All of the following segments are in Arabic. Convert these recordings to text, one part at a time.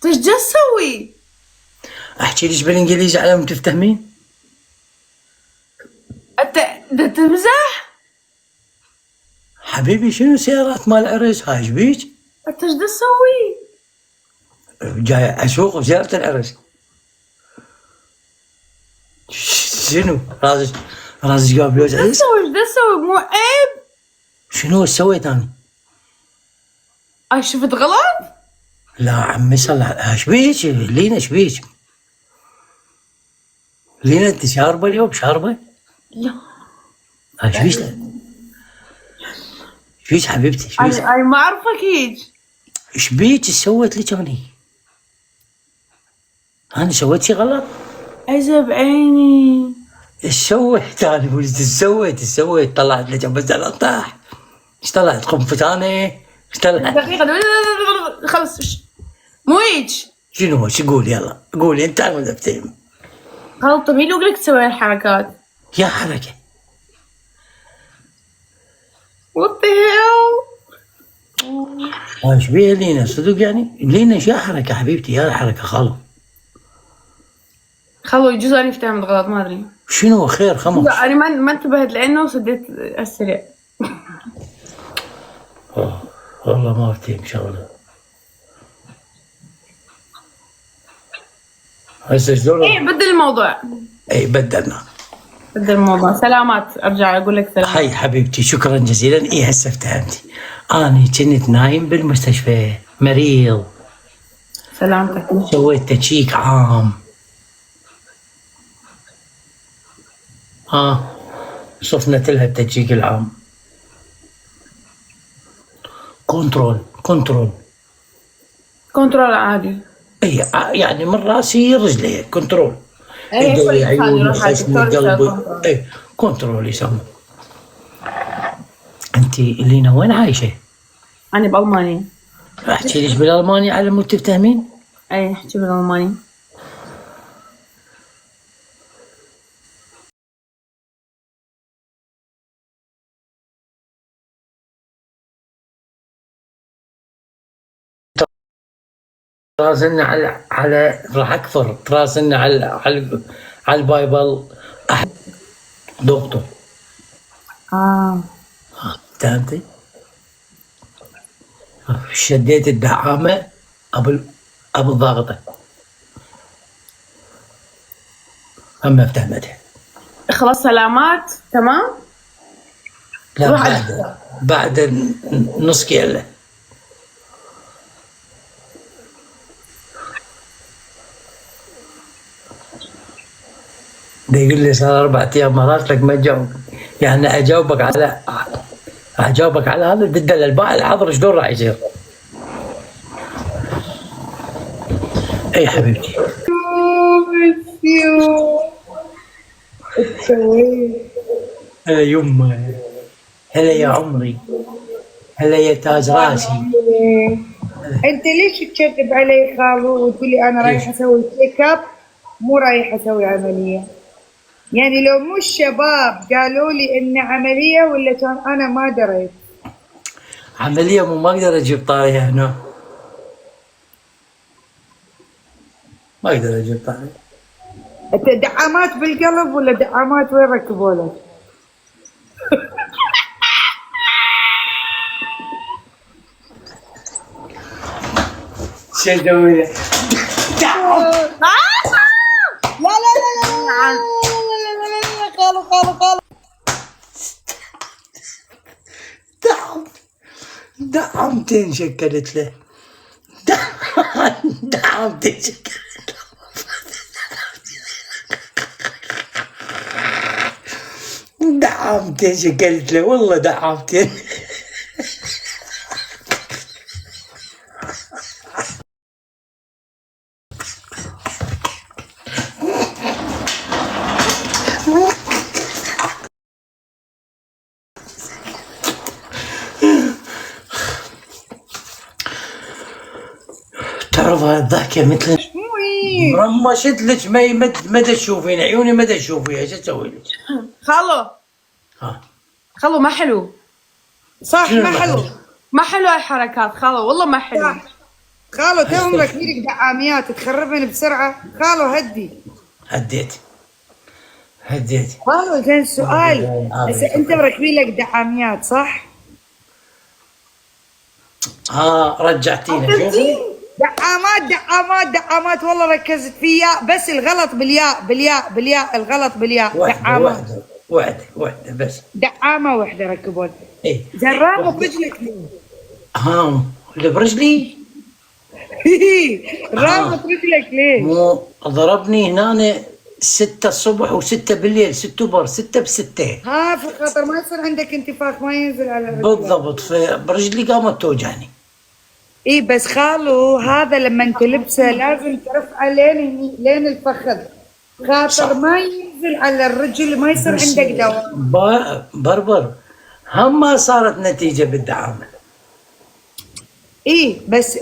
ايش جالس تسوي؟ احكي ليش بالانجليزي على ما تفتهمين؟ انت تمزح؟ حبيبي شنو سيارات مال عرس هاي ايش بيك؟ انت ايش جالس تسوي؟ جاي اسوق بسيارة العرس. شنو؟ رازق جاب لوز ايش عرس؟ تسوي مو عيب؟ شنو سويت انا؟ شفت غلط؟ لا عمي صلح ايش بيك؟ لينا ايش بيك؟ لينا انت شاربه اليوم شاربه؟ لا ايش بيك؟ ايش بيك حبيبتي؟ ايش بيك؟ انا ما اعرفك هيك. ايش بيك سويت لك انا؟ انا سويت شي غلط؟ عزب عيني. ايش سويت انا؟ ايش سويت؟ طلعت لك بس على طاح. ايش طلعت قنفذانه؟ ايش طلعت؟ دقيقة خلص مو هيك. شنو قول يلا قولي انت ما تفتهم. غلطة مين اللي لك تسوي هالحركات؟ يا حركه What the hell؟ ايش بيها لينا صدق يعني؟ لينا ايش يا حركه حبيبتي يا حركه خلو. خلوا يجوز اني افتهمت غلط ما ادري. شنو خير خمس؟ لا انا ما انتبهت لانه سديت السريع. والله ما افتهم شغله. هسه شلون؟ ايه بدل الموضوع. اي بدلنا. بدل الموضوع. سلامات ارجع اقول لك سلامات. هاي حبيبتي شكرا جزيلا. اي هسه افتهمتي. اني كنت نايم بالمستشفى مريض. سلامتك. سويت تشيك عام. صفنت لها التشيك العام. كنترول كنترول عادي. اي يعني من راسي رجلي كنترول. ايه ايدي عيوني روح على خشمي الدكتور يسوي قلبي. كنترول. اي كنترول يسمى. انت لينا وين عايشه؟ انا بالمانيا. احكي ليش بالالماني على مود تفتهمين؟ اي احكي بالالماني. تراسلنا على راح اكثر تراسلنا على البايبل. دكتور فهمتي؟ شديت الدعامه ابو الضغطه. اما افتهمتها. خلاص سلامات تمام. لا بعد نص كيلة. ده يقول لي صار 4 أيام مرات لك ما تجاوب. يعني اجاوبك على هذا ضد الباقي الحظر شلون راح يصير؟ اي حبيبتي. هلا يمه. هلا يا عمري. هلا يا تاج راسي. انت ليش تكذب علي خالو وتقول لي انا رايحه اسوي تشيك اب مو رايحه اسوي عمليه؟ يعني لو مو الشباب قالوا لي ان عمليه ولا كان انا ما دريت. عمليه مو ما اقدر اجيب طاري هنا. ما اقدر اجيب طاري. انت دعامات بالقلب ولا دعامات وين ركبوا لك؟ شو اسوي لك؟ لا لا لا لا لا خالو دعمتين شكلت له. دعمتين شكلت له. دعمتين شكلت له والله دعمتين. تعرف هاي الضحكة مثل مو هيك. رمشت لك ما تشوفين عيوني ما تشوفيها شو اسوي لك؟ خلو ما حلو. صح شنو ما حلو. ما حلو هالحركات خلو والله ما حلو. صح خالو تو مركبين لك دعاميات تخربن بسرعه. خالو هدي. هديت. خالو زين سؤال، هسه انت مركبين لك دعاميات صح؟ رجعتينا شوفي. دعامات والله ركزت في ياء، بس الغلط بالياء الغلط بالياء. دعامات واحدة بس. دعامة واحدة ركبون. ايه زين راموا برجلك ليه؟ اللي برجلي راموا برجلك ليه؟ مو ضربني هنا 6 الصبح و6 بالليل، 6 بر 6 ب6. في خاطر ما يصير عندك انتفاخ، ما ينزل على الرجل. بالضبط، برجلي قامت توجعني. اي بس خالو هذا لما انت لبسه لازم ترفعه لين الفخذ، خاطر صح. ما ينزل على الرجل، ما يصير عندك دواء. بربر هم ما صارت نتيجة بالدعامة. اي بس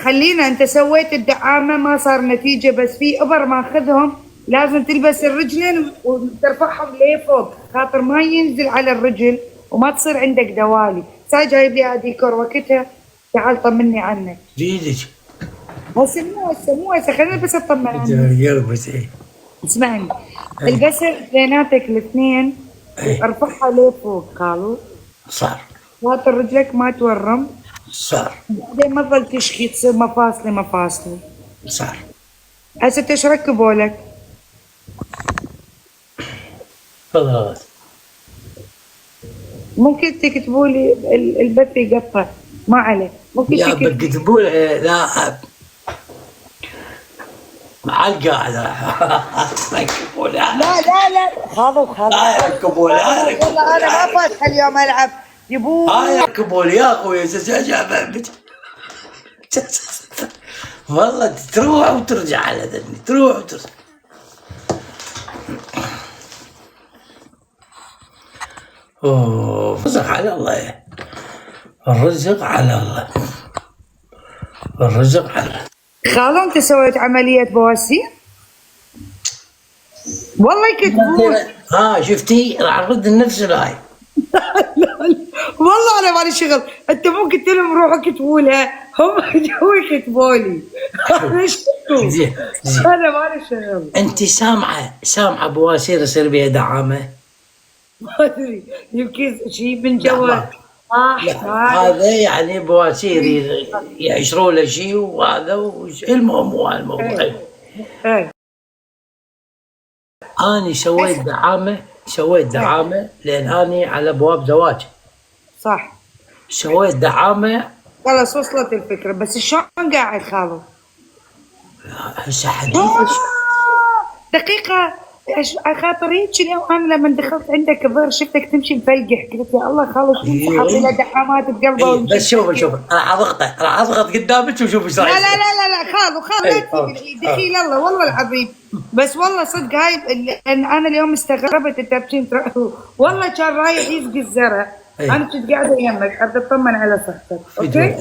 خلينا، انت سويت الدعامة ما صار نتيجة، بس في ابر ماخذهم لازم تلبس الرجلين وترفعهم لفوق، خاطر ما ينزل على الرجل وما تصير عندك دوالي. ساي جايب لي هذيكور وقتها، تعال طمني عنك. جيدك. مو هسه خلينا بس اطمن عنك. يلبس ايه. اسمعني، البس بيناتك الاثنين وارفعها لفوق خالو. صار. خاطر رجلك ما تورم. صار. بعدين ما تظل تشكي تصير مفاصلي. صار. هسه ايش ركبوا لك؟ تفضل. ممكن تكتبوا لي البث يقطع، ما عليه. ممكن تكتبوا لي. لا على القاعدة. ركبوا لها. لا خالو لا ركبوا لها. والله انا ما فاتحه اليوم العب يبوي. ركبوا لي يا اخوي. والله تروح وترجع على ذني، تروح وترجع. الرزق على الله. الرزق على الله. خالو انت سويت عملية بواسير؟ والله يكتبون. شفتي راح نرد نفس الهاي. والله انا مالي شغل، انت مو قلت لهم روحوا كتبوا لها، هم جو يكتبوا لي. زين انا مالي شغل. انت سامعه بواسير يصير بها دعامه؟ ما ادري، يمكن شيء من جوا. هذا يعني بواسير يعشروا له شيء، وهذا المهم هو الموضوع. أنا سويت دعامة لأن أنا على أبواب زواج. صح. سويت دعامة. خلاص وصلت الفكرة، بس شلون قاعد خالو؟ هسه حديث. دقيقة، خاطر هيك اليوم انا لما دخلت عندك الظهر شفتك تمشي مفلقح، قلت يا الله خالو شو حاطين له دعامات بقلبه. بس شوف راح اضغط قدامك وشوف ايش راح يصير. لا خالو لا تجيب دخيل الله والله العظيم. بس والله صدق هاي انا اليوم استغربت التبشين والله كان رايح يسقي الزرع. انا كنت قاعده يمك ابي اطمن على صحتك. اوكي.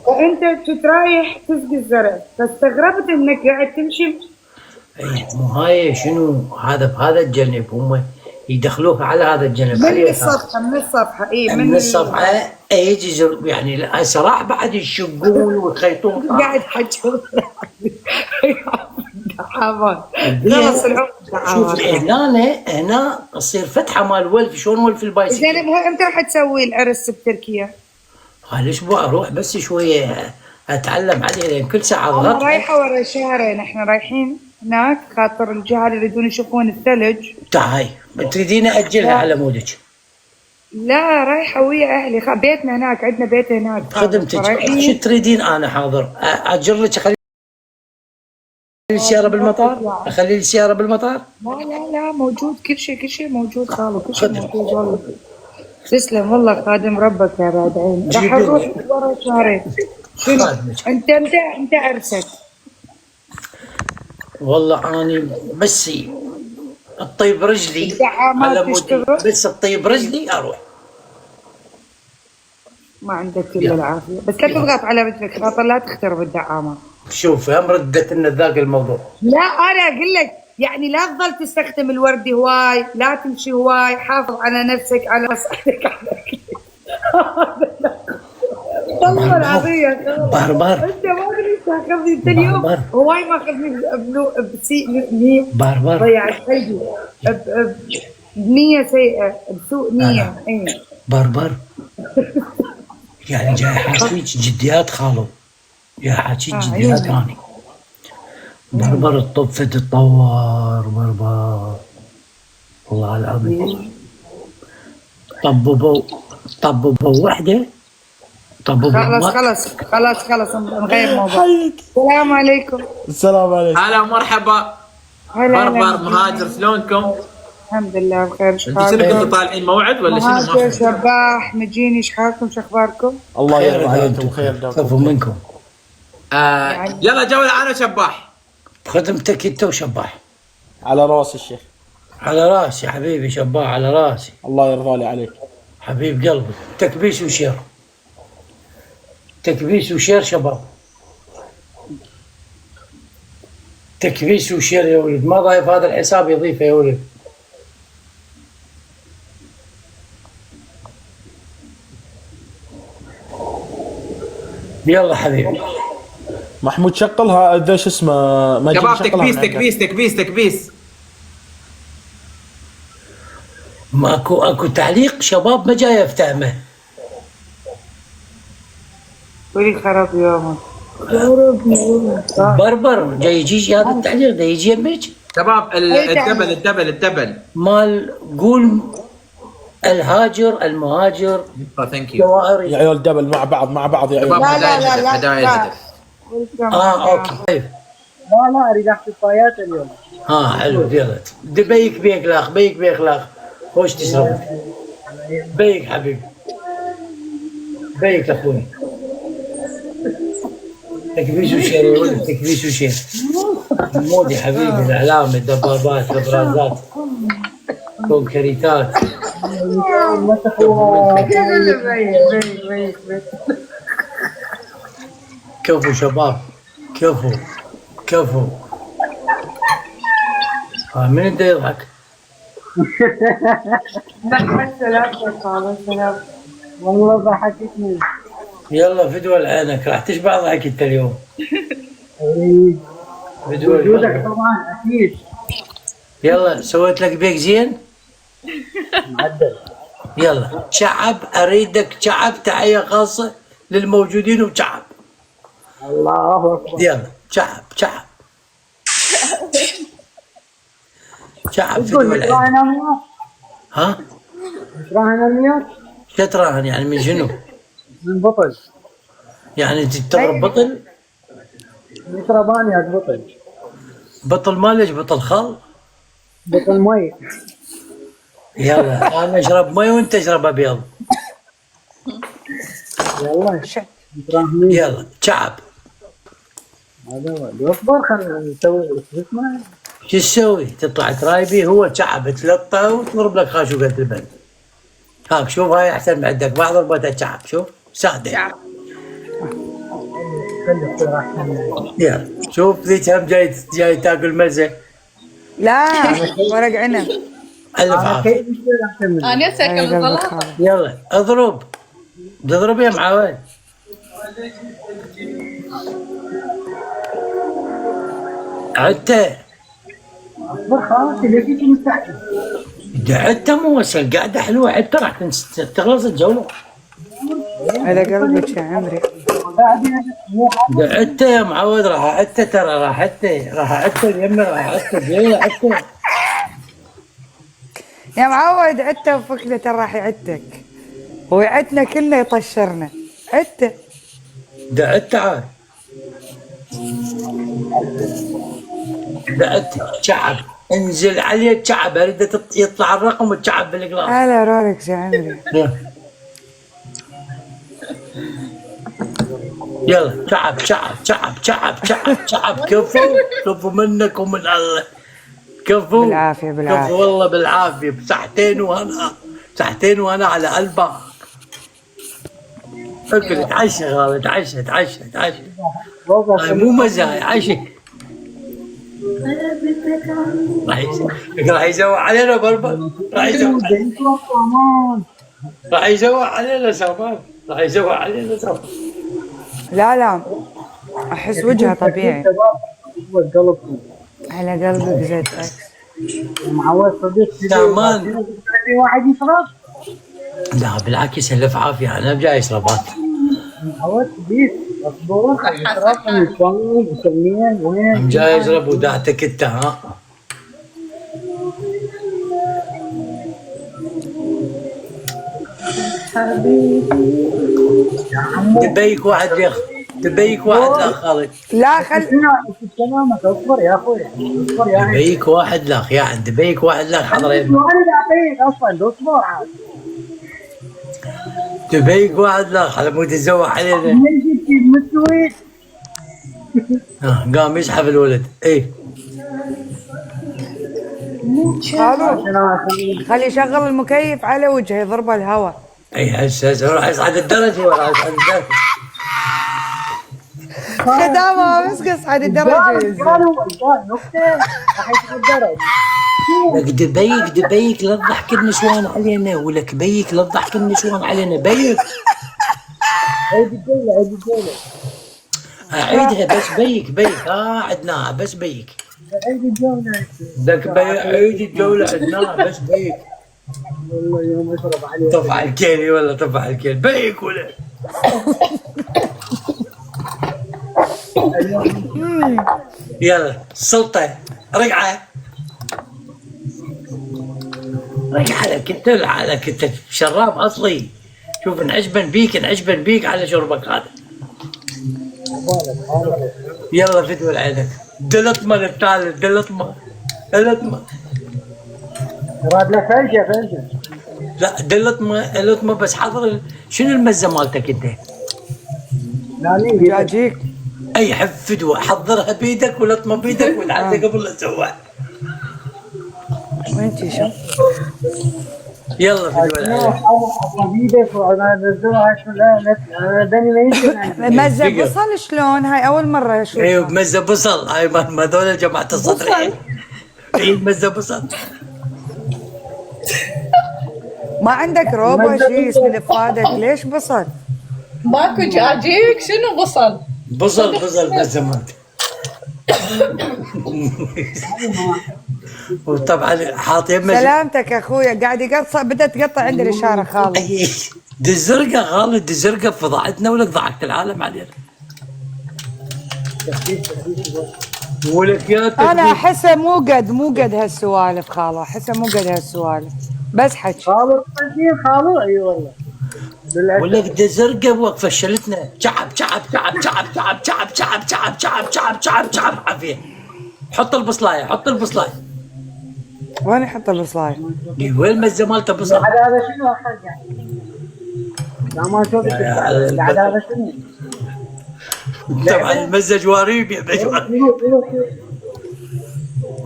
وانت كنت رايح تسقي الزرع، فاستغربت انك قاعد تمشي. مو هاي شنو هذا بهذا الجنب، هم يدخلوك على هذا الجنب من الصفحه من الصفحه يجي يعني هسه راح بعد يشقون ويخيطون. قاعد حجر دعامات. خلص العمر شوف هنا تصير فتحه مال ولف، شلون ولف البايسكل. زين امتى راح تسوي العرس بتركيا؟ هالاسبوع اروح بس شويه اتعلم عليه، لان كل ساعه اضغط. انا رايحه ورا شهرين، احنا رايحين هناك خاطر الجهال يريدون يشوفون الثلج. تعاي تريدين اجلها على مودك؟ لا رايحه ويا اهلي، بيتنا هناك، عندنا بيت هناك. خدمتك شو تريدين؟ انا حاضر اجر لك. اخلي السياره بالمطار؟ اخلي السياره بالمطار؟ لا موجود كل شيء موجود خالو، كل شيء موجود والله. تسلم والله خادم ربك يا بعد عين. راح نروح ورا شهرين. شنو انت عرسك؟ والله اني بس الطيب رجلي على مودي، بس الطيب رجلي اروح. ما عندك كل العافيه، بس لا تضغط على رجلك خاطر لا تخترب الدعامه. شوف هم ردت لنا ذاك الموضوع. لا انا اقول لك يعني لا تظل تستخدم الورد هواي، لا تمشي هواي، حافظ على نفسك على صحتك على والله العظيم يا خالو. بربر انت ما ادري تاخذني انت اليوم بربر. هواي ماخذني بسيء بربر ضيعت قلبي بنية سيئة بسوء نية. ايه بربر. يعني جاي حاكيك جديات خالو، جاي حاكيك جديات هاني. بربر الطفة تتطور بربر والله العظيم. طببوا وحدة خلاص نغير موضوع. السلام عليكم. السلام عليكم. هلا مرحبا. هلا بربر مهاجر شلونكم؟ الحمد لله بخير. انتوا شنو كنتوا طالعين موعد ولا شنو؟ مهاجر شباح مجيني، ايش حالكم؟ شو اخباركم؟ الله يرضى خير عليكم خير كفو دوكم. منكم. يلا جولة انا شباح. بخدمتك انت وشباح. على راس الشيخ. على راسي حبيبي شباح، على راسي الله يرضى لي عليك. حبيب قلبي. تكبيس وشير، تكبيس وشير شباب، تكبيس وشير يا ولد. ما ضايف هذا الحساب يضيفه يا ولد. يلا حبيبي. محمود شغلها ذا شو اسمه مجيد شباب شغلها تكبيس من عندك. تكبيس تكبيس تكبيس. اكو تعليق شباب ما جاي افتهمه. قولي خراب يومك. بربر جاي يجي هذا التعليق ده يجي يمك شباب الدبل مال قول الهاجر المهاجر ثانك يو. جوائر. يا عيال دبل مع بعض يا عيال. شباب لا. هدايا الهدف. اوكي طيب. لا اريد احتفايات اليوم. حلو يلا. بيك بيخلاق بيك بيخلاق. خوش تشرب بيك حبيبي، بيك اخوي. تكبيس وشير يا ولد، تكبيس وشير. مودي حبيبي، الاعلام، الدبابات، الابرازات، كونكريتات. كفو شباب، كفو. من انت يضحك؟ والله ضحكتني. يلا فدوى لعينك، راح تشبع ضحك انت اليوم. فدوى وجودك لعينك. طبعا اكيد. يلا سويت لك بيك زين؟ معدل. يلا شعب، اريدك شعب، تحيه خاصه للموجودين وشعب. الله اكبر. يلا شعب فدوى تقول لعينك. راهن اميات؟ ها؟ راهن اميات؟ شو تراهن يعني من شنو؟ من بطل. يعني تضرب بطل؟ يشربانيات بطل. بطل مالش بطل خل؟ بطل مي. يلا انا اشرب مي وانت اشرب ابيض. يلا راهنين. يلا شعب. هذا هو اصبر خلينا نسوي شو اسمه. شو تسوي؟ تطلع ترايبي هو شعب تلطه وتضرب لك خاشوقة البن. هاك شوف هاي احسن من عندك، ما ضربتها شعب. شوف ساده. خلي تصير احسن. يلا شوف ذيك هم جاي تاكل مزه. لا ورق عنب. الف انا عافيه. كيف يصير احسن مني. أنا أسأل الصلاة. يلا اضرب. تضرب يا معاون. عدته. اصبر خلاص ليش انت مستعجل؟ عدته مو وصل، قاعده حلوه. عدته راح تخلص الجوله. على قلبك يا عمري. عدته يا معود، راح عدته ترى، راح عدته اليمه، راح عدته زين عدته. يا معود عدته وفكرة راح يعدك ويعدنا كله يطشرنا. عدته دعت تعال. دعت شعب، انزل عليه شعب، اريد يطلع الرقم وتشعب بالقلاص. على رولكس يا عمري. يلا شعب. كفو منك ومن الله. كفو بالعافية كفو والله بالعافيه. ساعتين وانا على قلبك. اكل اتعشى غالي، اتعشى. هاي مو مزايا عشي. راح يسوي علينا بربر. راح يسوي علينا سامان. لا لا احس وجهها طبيعي. قلبكم على قلبك زيت اكس. معود صديق سامان. في واحد يشرب لا بالعكس الف عافيه، انا بجاي اشربات. معود صديق اصبر يشرب ويصلي ويسمين وين I'm جاي اشرب ودعتك انت ها. دبيك واحد يا اخي، دبيك واحد لا خالد. لا خل كلامك اصبر يا اخوي اصبر يا اخي دبيك واحد لا يا عند دبيك واحد لا حضر يمك. انا بعطيك اصلا اصبر عاد دبيك واحد لا على مود يتزوج علينا. يجي مستوي قام يسحب الولد. ايه خالو خلي يشغل المكيف على وجهه يضربه الهواء. اي هسه راح يصعد الدرجه ولا يصعد الدرجه. خدامه بس قصعد الدرجه. قالوا نكته راح يتقدر لك دبيك لا تضحك النسوان علينا، ولك بيك لا تضحك النسوان علينا بيك. عيد الدولة عيد الدولة عيدها بس بيك عدناها بس بيك. عيد الدولة لك عيد الجولة عدناها بس بيك. والله يوم يشرب عليه طف على الكيل ولا طف على الكيل بيك ولا. يلا سلطة رقعة لك انت لك انت شراب اصلي. شوف انعجبن بيك على شربك هذا. يلا فدوى عينك دلطمة للثالث دلطمة راد له فلجة لا دلطمة بس حضر شنو المزة مالتك انت؟ جاجيك اي حب فدوى حضرها بيدك ولطمة بيدك وتعدى قبل لا تسويها. وانتي شو؟ يلا فدوى العينك. بيدك وانا نزلها انا داني ما يمكن مزة بصل شلون؟ هاي اول مرة اشوفها. ايوه مزة بصل، هاي ما هذول جماعة السطريين. اي مزة بصل. ما عندك روبو شيء اسمه لفادك ليش بصل؟ ماكو جاجيك شنو بصل؟ بصل مزة مالتي. وطبعا حاط يمه سلامتك اخويا قاعد يقطع بدأت تقطع عندي الاشارة خالد. دي الزرقاء خالد دي الزرقاء فضحتنا ولك ضحكت العالم علينا. ولك يا انا احسه مو قد هالسوالف خالو، احسه مو قد هالسوالف بس حكي. خالو خالو اي والله ولك دي الزرقاء وقفه فشلتنا. شعب عافيه. حط البصلايه وين يحط البصلايه؟ وين المزه مالته بصل؟ هذا شنو حاجه؟ لا ما شوف هذا شنو؟ طبعا المزه جواريب يا بجواريب.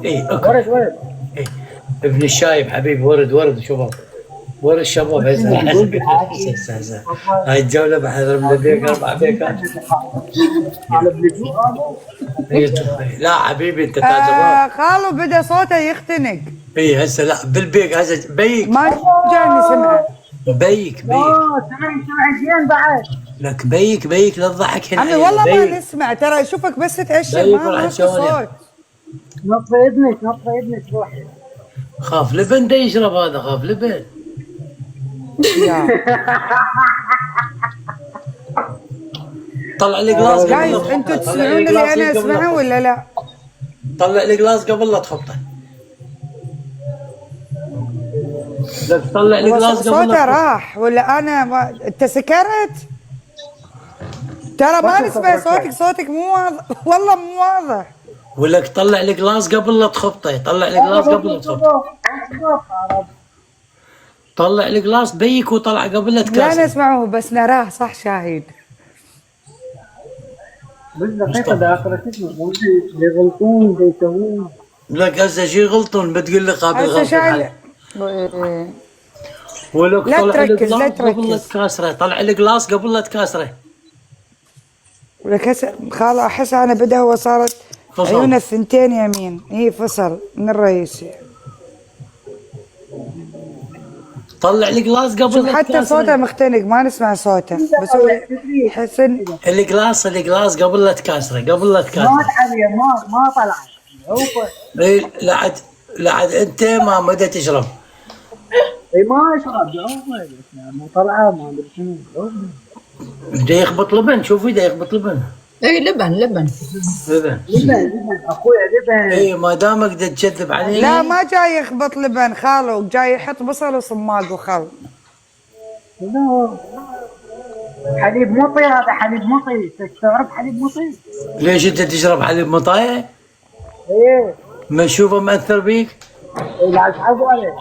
اي اوكي ورد إيه. ابن الشايب حبيبي ورد شباب ورد الشباب هسه هاي الجوله بحضر من البيك 4 بيكات. لا حبيبي انت تاجر. خالو بدا صوته يختنق. اي هسه لا بالبيك هسه بيك ما جاني سمعه. بيك سمعت زين بعد لك بيك لا تضحك هنا. عمي والله ما نسمع ترى اشوفك بس تأشر ما في صوت. نطفي ابنك روحي خاف لبن دا يشرب هذا خاف لبن. طلع لي جلاس جايز انتوا تسمعون اللي انا اسمعه ولا لا؟ طلع لي جلاس قبل لا تخبطه. لك طلع لي جلاس قبل صوته راح ولا انا انت سكرت؟ ترى ما نسمع صوتك مو واضح والله مو واضح. ولك طلع لي جلاس قبل لا تخبطه. طلع لي جلاس بيك وطلع قبل لا تكاسر. لا نسمعه بس نراه صح شاهد. بس دقيقة داخل اسمه يغلطون يسوون لك هسه شي يغلطون بتقول لي قابل غلطة. ولك لا طلع لي تركز جلاس لا قبل لا تركز. تكاسره. طلع لي جلاس قبل لا تكاسره. ولك هسه خاله احس انا بدا هو صارت عيونه الثنتين يمين. فصل من الرئيسي. طلع الجلاس قبل شوف لا حتى تكاسره. صوته مختنق ما نسمع صوته بس هو حسن. الجلاس قبل لا تكاسره قبل لا ما تكاسره. عليه ما طلع هو اي لعد انت ما مدى تشرب. اي ما يشرب هو ما طلع ما ادري شنو هو. بده يخبط لبن، شوفي بده يخبط لبن. اي لبن لبن لبن اخويا لبن. اي ما دامك بدك تكذب علي. لا ما جاي يخبط لبن خالو، جاي يحط بصل وصماق وخل. لا. حليب مطي، هذا حليب مطي، تستغرب حليب مطي؟ ليش انت تشرب حليب مطايع؟ ايه ما تشوفه مأثر بيك؟ لا اشعب عليك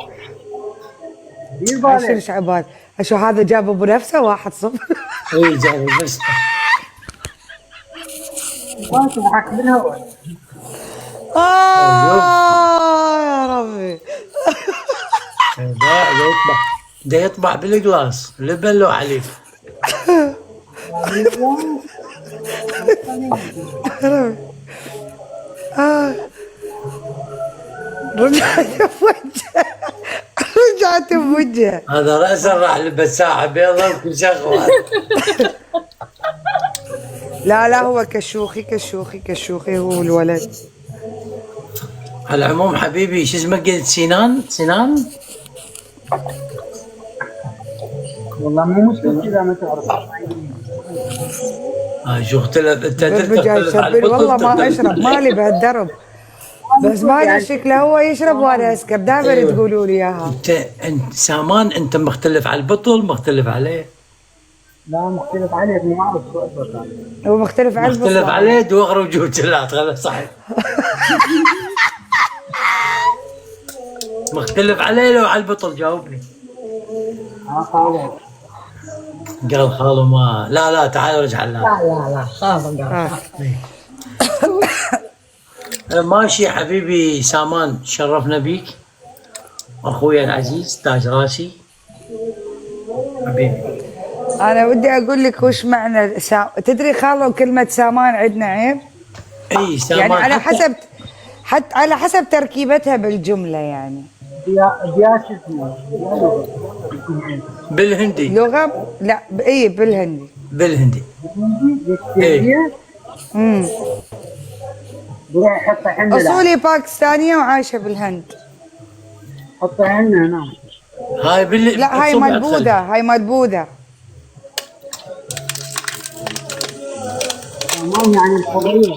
دير بالك. عشان شعبان اشو هذا جاب ابو نفسه 1-0. اي جاي بس ما تضحك بالهواء. يا ربي. ده يطبع بالجلاس لبن لو حليب. رجعت بوجهه رجعت بوجهه. هذا رأسا راح لبس ساعة بيضة وكل شغله. لا هو كشوخي هو الولد. على العموم حبيبي شو اسمك قلت سنان؟ والله مو مشكلة اذا ما تعرف. شو اختلف انت برجع يسبل والله ما اشرب مالي بهالدرب بس ما ادري شكله هو يشرب وانا اسكر دائما أيوة. تقولوا لي اياها. انت سامان انت مختلف على البطل مختلف عليه. لا مختلف عليك ما اعرف شو قصدك. هو مختلف عن مختلف البصل. عليه دوغر وجوه جلات خلاص صحيح. مختلف عليه لو على البطل جاوبني. خالد قال خالو ما لا تعال ارجع لا لا خاف ماشي حبيبي سامان شرفنا بيك اخويا العزيز تاج راسي حبيبي. انا ودي اقول لك وش معنى تدري خالو كلمة سامان عندنا عيب؟ اي سامان يعني على حتى حتى على حسب تركيبتها بالجملة يعني. دياش اسمه بالهندي لغة لا بالهندي. بالهندي ايه بروح حطه عندنا. اصولي باكستانية وعايشة بالهند. حطه عندنا هنا. هاي لا هاي مال بوذا. ما يعني الحضرية.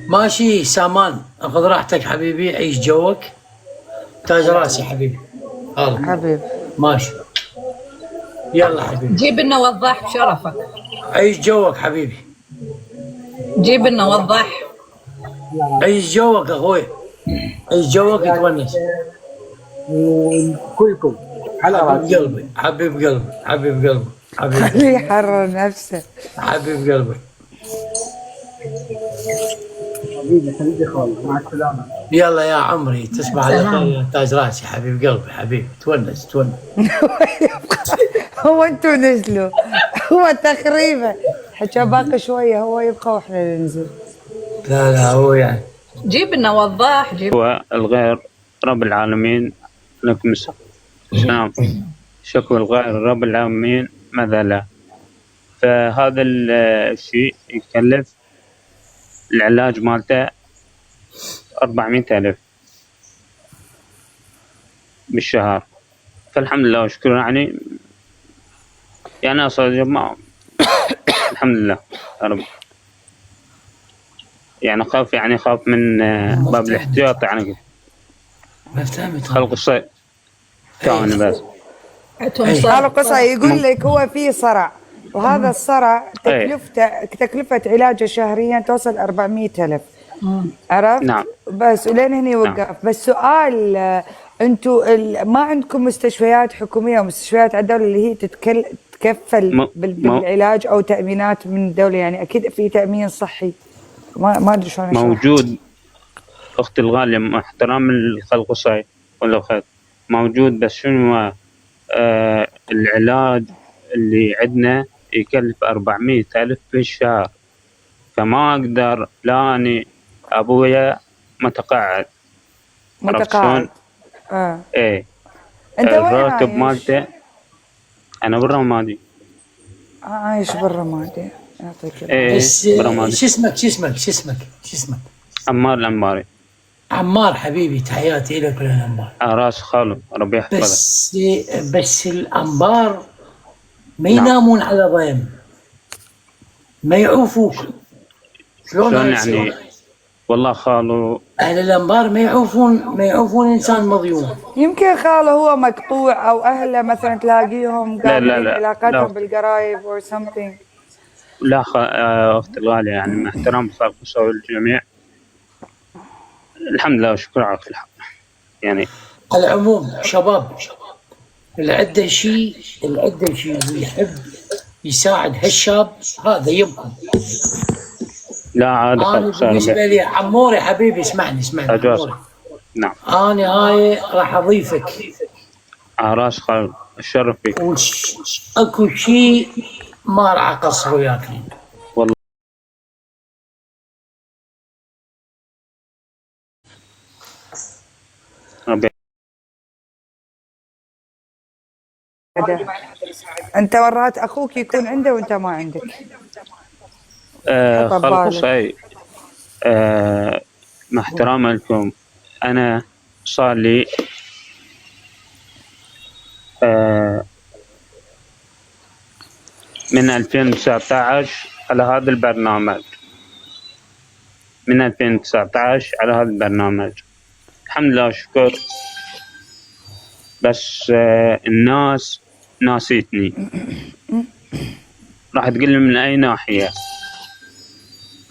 ماشي سامان خذ راحتك حبيبي عيش جوك تاج راسي حبيبي. هلا حبيب ماشي يلا حبيبي جيب لنا وضاح بشرفك. عيش جوك حبيبي. جيب لنا وضاح. عيش جوك اخوي عيش جوك تونس. كلكم على راسي. حبيب قلبي خليه يحرر نفسه. حبيب قلبي حبيبي خالد مع السلامة. يلا يا عمري تصبح على خير يا تاج راسي حبيب قلبي حبيبي تونس. هو انتوا نزلوا هو تقريبا حكى باقي شوية هو يبقى واحنا ننزل. لا هو يعني جيب لنا وضاح. هو الغير رب العالمين لكم السلام. شكوى الغير رب العالمين ماذا لا. فهذا الشيء يكلف العلاج مالته 400,000 بالشهر. فالحمد لله وشكرا يعني أصلا ما الحمد لله يا رب. يعني خاف من باب الاحتياط يعني ما فهمت خلق الصيد كان بس. قالوا قصة يقول لك هو في صرع وهذا الصرع تكلفة علاجه شهريا توصل 400,000. عرفت؟ نعم. بس ولين هني وقف. نعم. بس سؤال انتوا ما عندكم مستشفيات حكومية ومستشفيات على الدولة اللي هي تتكفل بالعلاج او تأمينات من الدولة؟ يعني اكيد في تأمين صحي ما ادري شلون موجود اختي الغالية مع احترام الخلق الصحي ولا خير موجود. بس شنو العلاج اللي عندنا يكلف 400,000 في الشهر. فما اقدر لا اني ابويا متقاعد. ايه انت وين الراتب عايش؟ مالته. انا بالرمادي. عايش بالرمادي، يعطيك العافية. ايه بس بالرمادي. شو اسمك؟ عمار الانباري. عمار حبيبي، تحياتي لك وللأنبار. راس خالو ربي يحفظك. بس الأنبار ما نعم. ينامون على ضيم، ما يعوفوك. شلون هاي يعني؟ يصير؟ والله خالو أهل الأنبار ما يعوفون إنسان مظلوم. يمكن خاله هو مقطوع او اهله مثلا تلاقيهم لا قاطعين لا علاقتهم لا بالقرايب or something. لا اختي الغالية، يعني مع احترام خلق الجميع، الحمد لله والشكر على كل حال. يعني على العموم شباب، اللي عنده شيء ويحب يساعد هالشاب هذا يمكن. لا عاد أنا خلق صار بالنسبة لي عموري حبيبي، اسمعني أجواز. عموري. نعم. أنا هاي راح أضيفك، راس خالو الشرف فيك. اكو شيء ما راح اقصر وياك. والله ربي. انت مرات اخوك يكون عنده وانت ما عندك. حط خلق ببالك. صحيح. مع احترام لكم، أنا صار لي من 2019 على هذا البرنامج. من 2019 على هذا البرنامج، الحمد لله والشكر. بس الناس ناسيتني. راح تقول لي من أي ناحية؟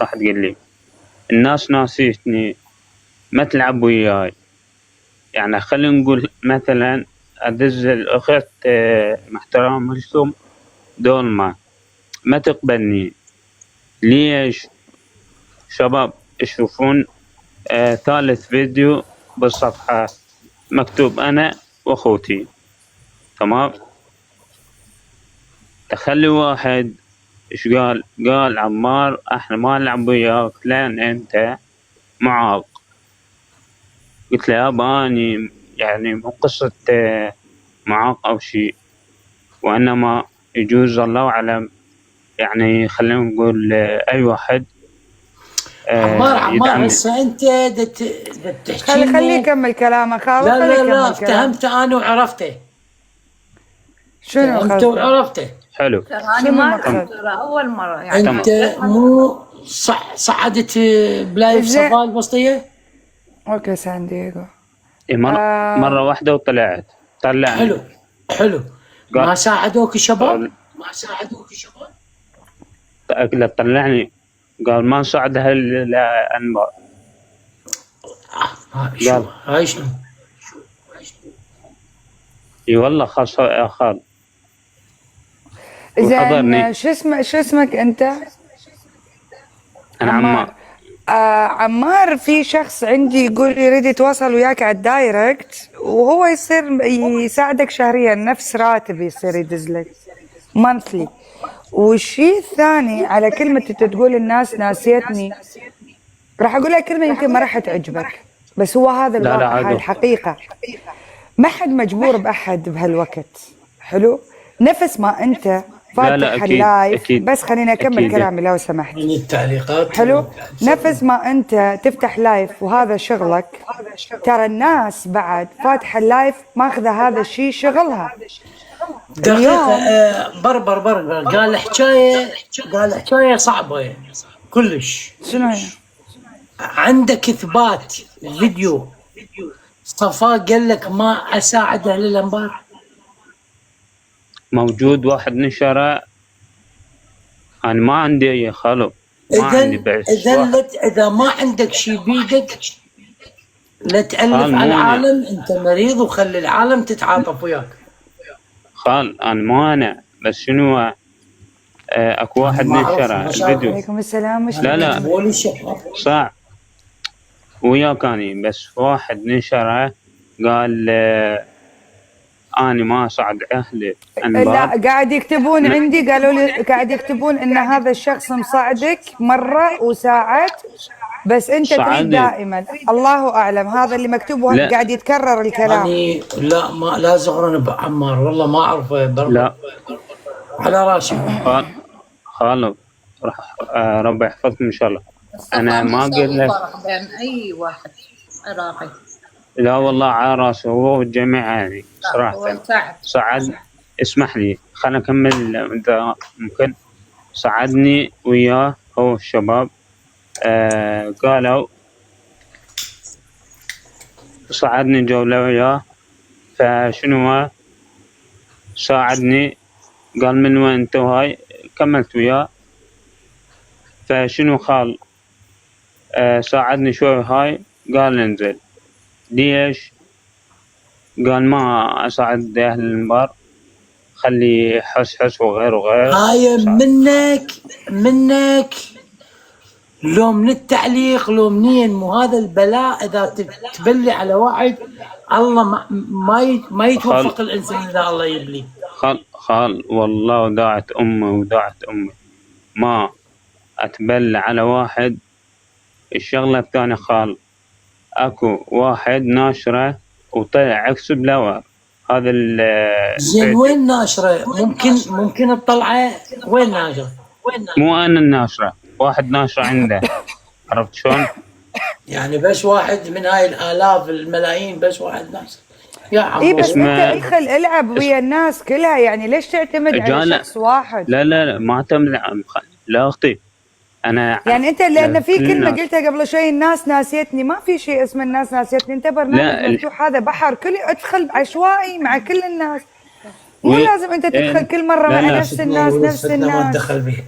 راح تقول لي الناس ناسيتني، ما تلعب وياي. يعني خلينا نقول مثلا أدز الأخت مع احترام لكم دولما ما تقبلني. ليش؟ شباب يشوفون ثالث فيديو بالصفحة مكتوب أنا وأخوتي، تمام؟ تخلي واحد إيش قال عمار احنا ما نلعب وياك لأن أنت معاق. قلت له يابا أني يعني مو قصة معاق أو شيء، وإنما يجوز الله أعلم، يعني خلينا نقول أي واحد عمار هسه انت تحكي خليه يكمل كلامه خالد. لا افتهمت انا وعرفته. شنو فهمت وعرفته. حلو. أنا ما أعرف، أول مرة يعني. انت مو صعدت بلايف صفاء الوسطية؟ اوكي سان دييغو. إيه مرة واحدة وطلعت. طلعني. حلو. ما ساعدوك الشباب؟ قلت طلعني، قال ما نساعدها إلا أنبار. قال هاي شنو؟ اي والله خال. زين شو اسمك انت؟ انا عمار. عمار، في شخص عندي يقول يريد يتواصل وياك على الدايركت، وهو يصير يساعدك شهريا، نفس راتب يصير يدزلك مانثلي. والشيء الثاني على كلمة انت تقول الناس ناسيتني، راح اقول لك كلمة يمكن ما راح تعجبك، بس هو هذا الواقع، هاي الحقيقة. ما حد مجبور بأحد بهالوقت. حلو؟ نفس ما انت فاتح اللايف، بس خليني اكمل كلامي لو سمحت. من التعليقات. حلو؟ نفس ما انت تفتح لايف وهذا شغلك، ترى الناس بعد فاتحه اللايف ماخذه هذا الشيء شغلها. دقيقة بربر قال حكاية صعبة كلش. شنو هي؟ عندك اثبات فيديو صفاء قال لك ما اساعد اهل الانبار؟ موجود، واحد نشره. انا ما عندي اي خلو، ما عندي بعث. اذا ما عندك شيء بيدك لا تألف على العالم، انت مريض وخلي العالم تتعاطف وياك. خال انا ما انا بس شنو اكو واحد نشره الفيديو. عليكم السلام. لا صح وياك اني، بس واحد نشره قال أنا ما أساعد أهلي. لا قاعد يكتبون عندي، قالوا لي قاعد يكتبون إن هذا الشخص مساعدك مرة وساعد بس انت تريد صعدني. دائما الله اعلم هذا اللي مكتوب لا. وهذا قاعد يتكرر الكلام. يعني لا ما لا زغرن بعمار والله ما اعرفه لا على راسي. خالو راح ربي يحفظكم ان شاء الله. انا ما اقول لك فرق بين اي واحد عراقي. لا والله على راسي هو والجميع يعني هو صراحه. التعب. صعد اسمح لي خلنا اكمل اذا ممكن. صعدني وياه هو الشباب قالوا صعدني جولة وياه فشنو هو ساعدني قال من وين انت وهاي كملت وياه فشنو خال ساعدني شوي هاي قال انزل ليش قال ما اساعد اهل المبار خلي حس وغير هاي منك لو من التعليق لو منين مو هذا البلاء اذا تبلي على واحد الله ما يتوفق الانسان اذا الله يبلي. خال والله وداعت امي ما اتبلى على واحد. الشغلة الثانية خال اكو واحد ناشرة وطلع عكسه بلاور هذا زين وين ناشرة؟ ممكن الطلعة وين ناشرة؟ مو انا الناشرة واحد ناشرة عنده عرفت شلون؟ يعني بس واحد من هاي الالاف الملايين بس واحد ناشر يا عمو. اي بس انت ادخل العب ويا الناس كلها يعني ليش تعتمد على شخص واحد؟ لا ما اعتمد لا اختي انا يعني انت لان في كلمه قلتها قبل شوي الناس ناسيتني. ما في شيء اسمه الناس ناسيتني. انت برنامج مفتوح هذا بحر كل ادخل عشوائي مع كل الناس. مو لازم انت تدخل كل مره مع نفس الناس نفس الناس. ما اتدخل بها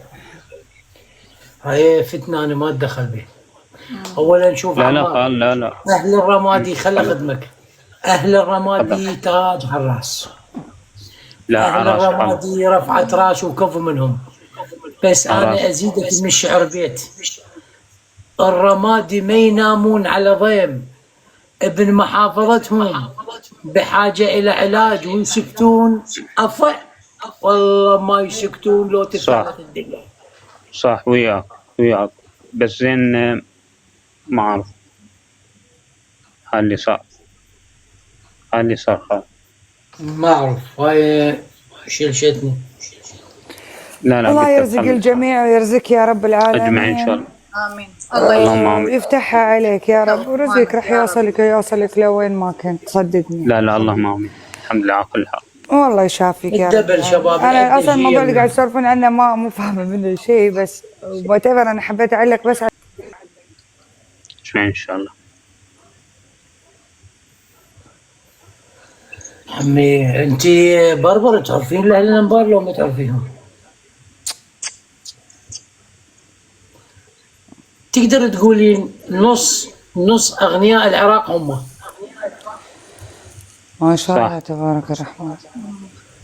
هاي فتنه انا ما اتدخل بها. اولا شوف لا خال لا اهل الرمادي خلى خدمك. اهل الرمادي تاج على الراس. لا اهل الرمادي رفعت راس وكفوا منهم. بس انا ازيدك من الشعر بيت. الرمادي ما ينامون على ضيم ابن محافظتهم بحاجه الى علاج ويسكتون افع والله ما يسكتون لو تفعلت الدنيا. صح وياك بس زين ما اعرف اللي صار خال ما اعرف هاي شلشتني. لا الله يرزق الجميع ويرزقك يا رب العالمين اجمعين ان شاء الله. امين. اللهم يفتحها عليك يا رب ورزقك راح يوصلك لوين ما كنت صدقني. لا اللهم امين. الحمد لله على كل حال. والله يشافيك يا رب. الدبل شباب. انا اصلا الموضوع اللي قاعد تسولفون عنه مو فاهمه منه شيء بس وات ايفر. انا حبيت اعلق بس اجمعين ان شاء الله. عمي انت بربر تعرفين اهل الانبار لو ما تعرفيهم؟ تقدر تقولين نص اغنياء العراق هم. ما شاء الله تبارك الرحمن.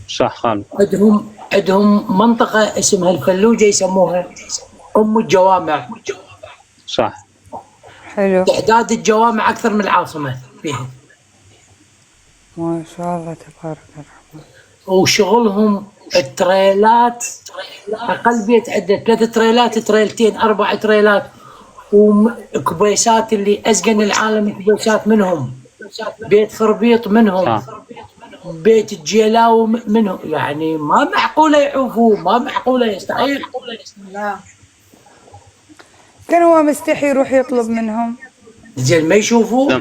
صح خالد. عندهم منطقه اسمها الفلوجه يسموها ام الجوامع. صح. حلو. تعداد الجوامع اكثر من العاصمه فيها. ما شاء الله تبارك الرحمن. وشغلهم التريلات اقل بيت عنده 3 تريلات تريلتين 4 تريلات وكبيسات اللي ازقن العالم كبيسات منهم. بيت خربيط منهم. بيت الجيلاوي منهم. يعني ما معقوله يعوفوا ما معقوله يستحيل. لا كان هو مستحي يروح يطلب منهم. زين ما يشوفوا.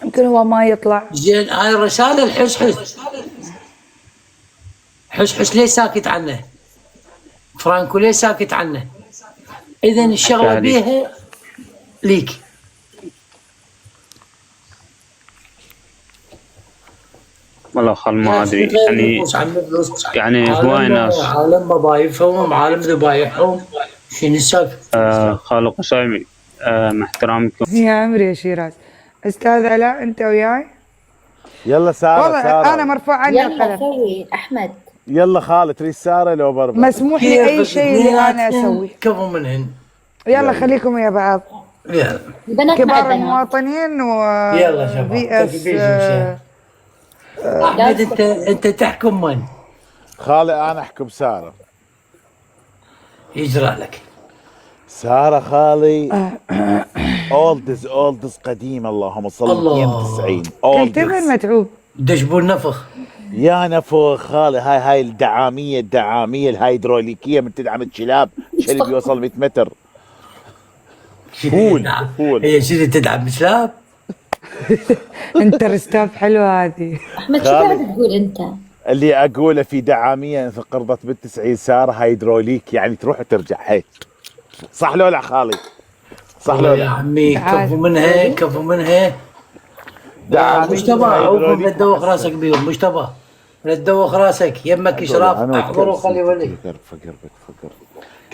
يمكن هو ما يطلع. زين هاي الرساله الحسحس ليش ساكت عنه؟ فرانكو ليش ساكت عنه؟ اذا الشغله بيها ليك. والله خل ما ادري يعني هواي ناس عالم مضايفهم عالم ذبايحهم شنو السالفه؟ خالو قصيمي مع احترامكم يا عمري يا شيراز. استاذ علاء انت وياي؟ يلا ساره والله انا مرفوع عني القلم. يلا سوي احمد. يلا خالد تريد ساره لو بربر. مسموح لي اي شيء اللي انا اسويه. كفوا منهن. يلا خليكم ويا بعض. يلا. كبار المواطنين و يلا شباب. احمد انت تحكم من؟ خالد انا احكم ساره. يجرى لك. سارة خالي اولدز قديم، اللهم صل الله. 92 كلتبن اولدز متعوب. دشبون نفخ. يا نفخ خالي. هاي الدعامية الهيدروليكية من تدعم الشلاب، شلي بيوصل 100 متر. فول. هي شنو تدعم شلاب؟ انترستاب حلوه هذه. احمد شو قاعد تقول انت؟ اللي اقوله في دعامية انقرضت بال90 سارة هيدروليك، يعني تروح وترجع. هيك صح لو لا خالي؟ صح لو يا لا؟ عمي كفو منها. مش تبع عوفهم لا تدوخ راسك بيهم، مش تبع لا تدوخ راسك، يمك اشراف احضر وخلي ولي.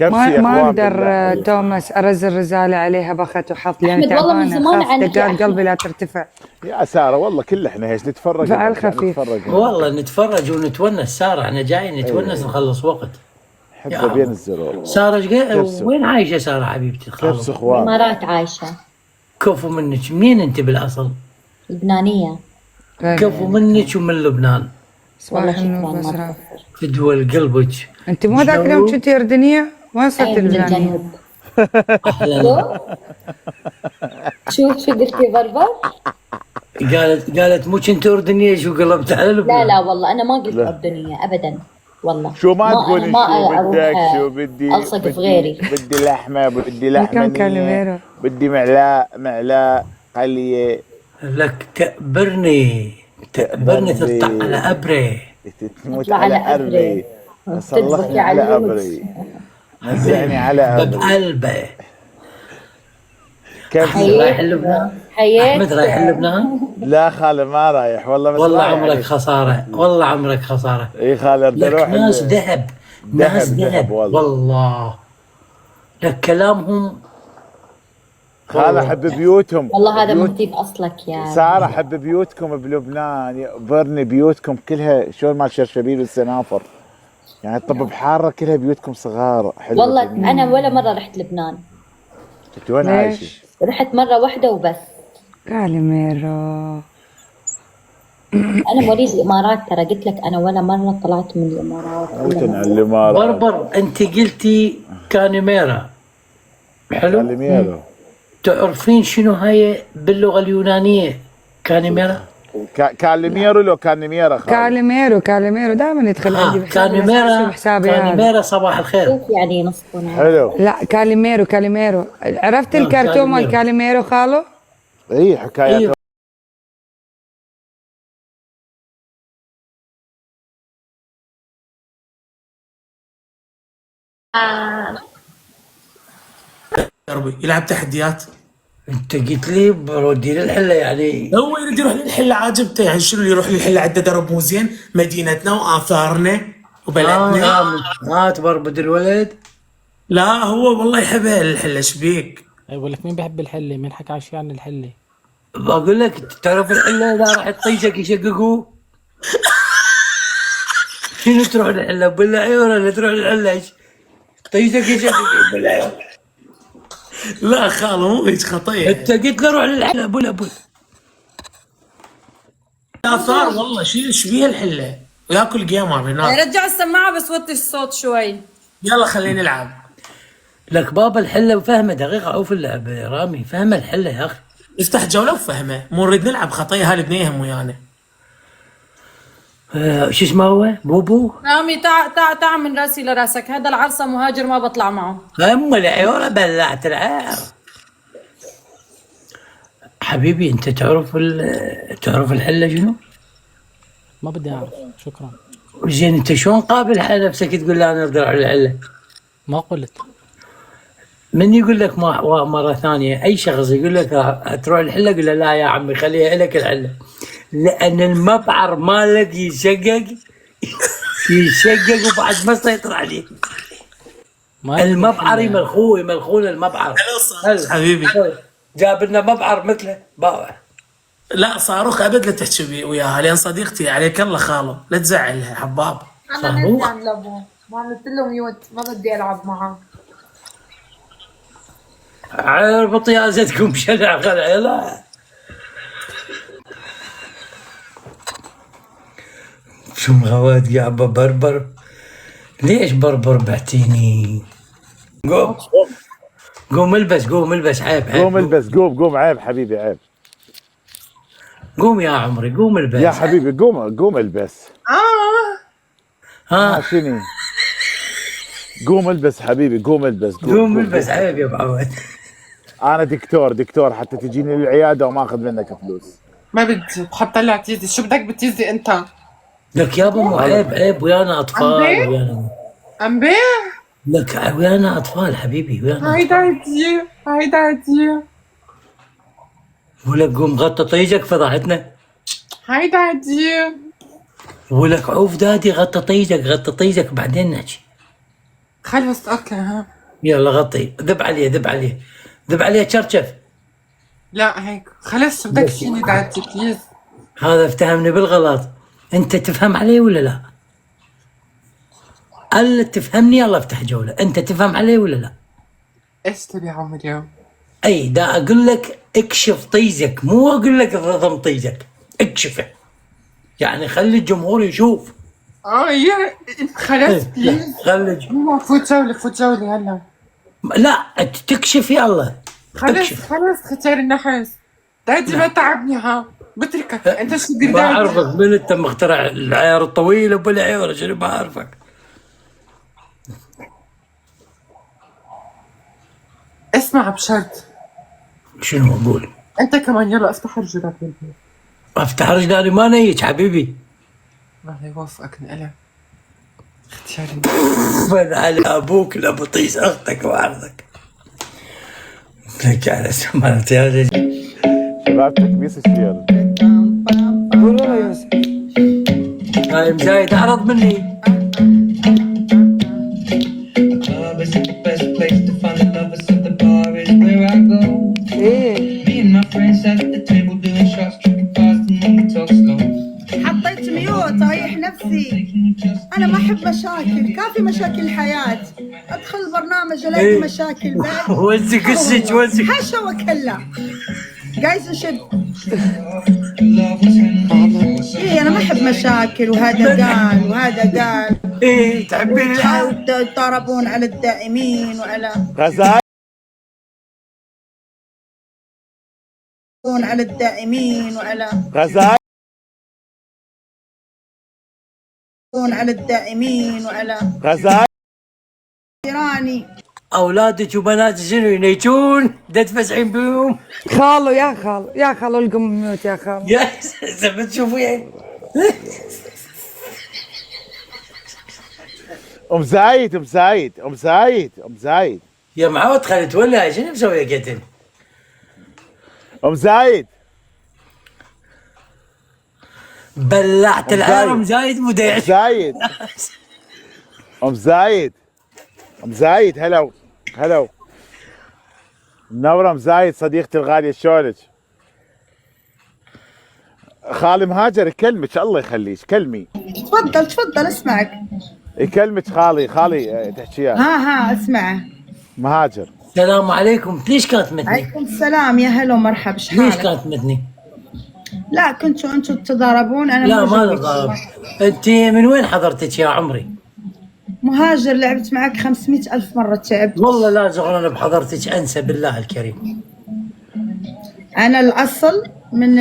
ما اقدر توماس ارزل رساله عليها بخت وحط لان أحمد والله من زمان خاف عنك دقات قلبي لا ترتفع. يا سارة والله كل احنا هيك نتفرج. فعل خفيف. والله نتفرج ونتونس. سارة احنا جايين نتونس نخلص وقت. حبه بين الزرور. سارة وين عايشة سارة حبيبتي الخالة؟ كيف اخوان؟ الامارات عايشه. كفو منك. منين انت بالاصل؟ لبنانيه. كفو منك ومن لبنان. صباح النور بسرعه. فدوى قلبك. انت مو ذاك اليوم كنت اردنيه؟ وين صرت لبنانيه؟ شو قلتي بربر؟ قالت مو كنت اردنيه شو قلبت على لبنان؟ لا والله انا ما قلت اردنيه ابدا والله. شو ما تقولي شو بدك؟ شو بدي الصق في غيري. بدي لحمه، بدي لحمه، بدي معلاء قليه. لك تقبرني تطلع على ابري. تموت على ابري. صلحني على ابري. نزعني على ابري. بقلبه. كيف رايح لبنان؟ احمد رايح لبنان؟ لا خالي ما رايح والله. والله عمرك خساره، والله عمرك خساره. اي خالي بدي اروح. ناس ذهب والله. لك كلامهم. خالي حب بيوتهم. والله هذا مو طيب اصلك يا سارة حب بيوتكم بلبنان، برني بيوتكم كلها شلون مال شرشبيل والسنافر، يعني الطب بحارة كلها بيوتكم صغار حلوة. والله انا ولا مره رحت لبنان. انت وين عايشة؟ رحت مره واحده وبس. كاليميرو. انا مواليد الامارات ترى، قلت لك انا ولا مره طلعت من الامارات. بربر انت قلتي كاليميرا. حلو. كاليميرو. تعرفين شنو هاي باللغه اليونانيه كاليميرا؟ كاليميرو لو كاليميرا خالي. كاليميرو دائما يدخل عندي كاليميرا صباح الخير. كيف يعني نص حلو. لا كاليميرو عرفت الكرتون مال كاليميرو خالو؟ اي حكاية. يلعب تحديات. انت قلت لي بودي للحله، يعني هو يريد يروح للحله، عاجبته يعني. شنو اللي يروح للحله؟ عنده درب مو زين، مدينتنا واثارنا وبلدنا. ما تبربد الولد. لا هو والله يحبها الحله. ايش بيك؟ اقول لك مين بحب الحله؟ مين حكى عشان عن الحله؟ بقول لك تعرف الحله اذا راح تطيشك يشققوا. شنو تروح للحله بالعيون ولا تروح للحله طيشك يشققوا بالعيون؟ لا خاله مو هيك خطيه. انت قلت له روح للحله ابو اثار والله. شيل ايش بيها الحله وياكل جيمر هناك. رجع السماعه بس وطي الصوت شوي. يلا خلينا نلعب. لك بابا الحله وفهمه دقيقه او في اللعب رامي فهمه الحله يا اخي. افتح جوله وفهمه. مو نريد نلعب خطيه. هاي بنيهم ويانا. شو اسمه هو؟ بوبو؟ رامي تعال من راسي لراسك. هذا العرصه مهاجر ما بطلع معه. العيوره بلعت العار. حبيبي انت تعرف الحله شنو؟ ما بدي اعرف. شكرا. زين انت شلون قابل على نفسك تقول لا انا اقدر على الحله؟ ما قلت. من يقول لك مره ثانيه اي شخص يقول لك تروح الحله قول له لا يا عمي خليها لك الحله، لان المبعر مالك يشقق وبعد ما يسيطر عليه. المبعر يملخون المبعر. حبيبي جاب لنا مبعر مثله باوع. لا صاروخ ابد لا تحكي وياها لان صديقتي عليك الله خاله. لا تزعلها حباب. انا نزعل عن لابو ما عملت له ميوت. ما بدي العب معه. عربط يازتكم شنع خلع. لا شو مغوات يا بربر. ليش بربر بعتيني؟ قوم قوم البس، قوم البس، عيب عيب. قوم البس، قوم عيب حبيبي عيب. قوم يا عمري، قوم البس يا حبيبي قوم البس. ها شنو؟ قوم البس حبيبي، قوم البس. قوم البس، عيب يا ابو عواد. انا دكتور حتى تجيني للعياده وما اخذ منك فلوس. ما بدي بحب طلع تيزي، شو بدك بتيزي انت؟ لك يابا مو عيب ويانا اطفال ويانا امبير لك ويانا اطفال حبيبي ويانا. هيدا عدي ولك قوم غطى طيجك فضحتنا. هيدا عدي ولك عوف دادي غطى طيجك بعدين نحكي. خلص اوكي ها. يلا غطي، ذب عليه شرشف. لا هيك خلص بدك تجيني دعتي بليز. هذا افتهمني بالغلط. انت تفهم علي ولا لا؟ الا تفهمني، الله افتح جوله. انت تفهم علي ولا لا؟ ايش تبي عمري؟ اي دا اقول لك اكشف طيزك، مو اقول لك ضم طيزك، اكشفه يعني خلي الجمهور يشوف. يا خلص بليز. خلي فوت جولة هلا. لا تكشف يلا. خلص ختار النحس. دادي ما تعبني ها. بتركك انت شو ما اعرفك من انت مخترع العيار الطويل ابو العيار، شنو ما اعرفك. اسمع بشرط. شنو اقول؟ انت كمان يلا افتح رجلك. افتح رجلي ما نيج حبيبي. الله يوفقك نقلة اختياري. من على ابوك لابو طيس اختك وعرضك. لك على سمعت يا رجل. شباب تكبيس الشير. قولوا له يوسف. هاي زايد اعرض مني. حطيت ميوت اريح نفسي. انا ما احب مشاكل، كافي مشاكل الحياه. ادخل برنامج الاقي مشاكل بعد. وزك السج وزك حشا وكلا جايز نشد. ايه انا ما احب مشاكل، وهذا قال وهذا قال. ايه تحبين الحال. يضربون على الدائمين وعلى غزال على الدائمين وعلى غزال على الدائمين وعلى غزال. ايراني. اولادك وبناتك شنو ينيجون؟ تفزعين بهم؟ خالو يا خالو القم ميوت يا خالو. يا زلمه تشوفين. ام زايد يا معود خلي تولع، شنو مسوي قتل؟ ام زايد بلعت العار. ام زايد مديع. ام زايد هلو منورة. ام زايد صديقتي الغالية شلونك؟ خالي مهاجر يكلمك، الله يخليك كلمي. تفضل اسمعك. يكلمك خالي تحكيها. ها اسمعه. مهاجر. السلام عليكم. ليش كانت متني؟ عليكم السلام، يا هلا ومرحبا. شحالك؟ ليش كانت متني؟ لا كنتوا انتم تتضاربون. انا لا ما نتضارب. انت من وين حضرتك يا عمري؟ مهاجر لعبت معك 500,000 مرة تعبت. والله لا زغرانة بحضرتك انسى بالله الكريم. انا الاصل من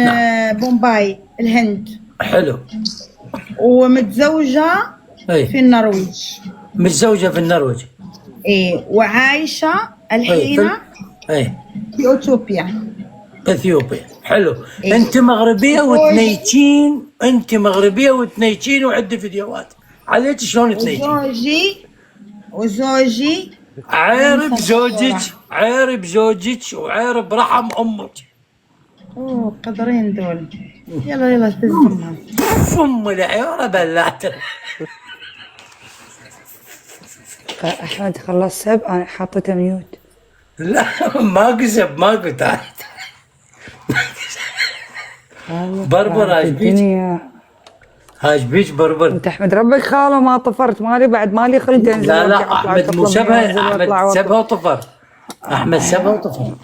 بومباي الهند. حلو. ومتزوجة في النرويج. متزوجة في النرويج. ايه وعايشة الحين في اثيوبيا. حلو. إيه؟ انت مغربية وتنيجين وعندي فيديوهات عليك شلون تنيجين. وزوجي عيرب زوجك وعيرب رحم امك. اوه قدرين دول. يلا تزمها. ام العيارة بلعت. احمد خلص سب، انا حاطته ميوت. لا ماكو سب ماكو تعال. بربر هاج بيج بربر. انت احمد ربك خاله ما طفرت، مالي بعد مالي خلق انزل. لا احمد مو سبها. احمد سبها وطفر.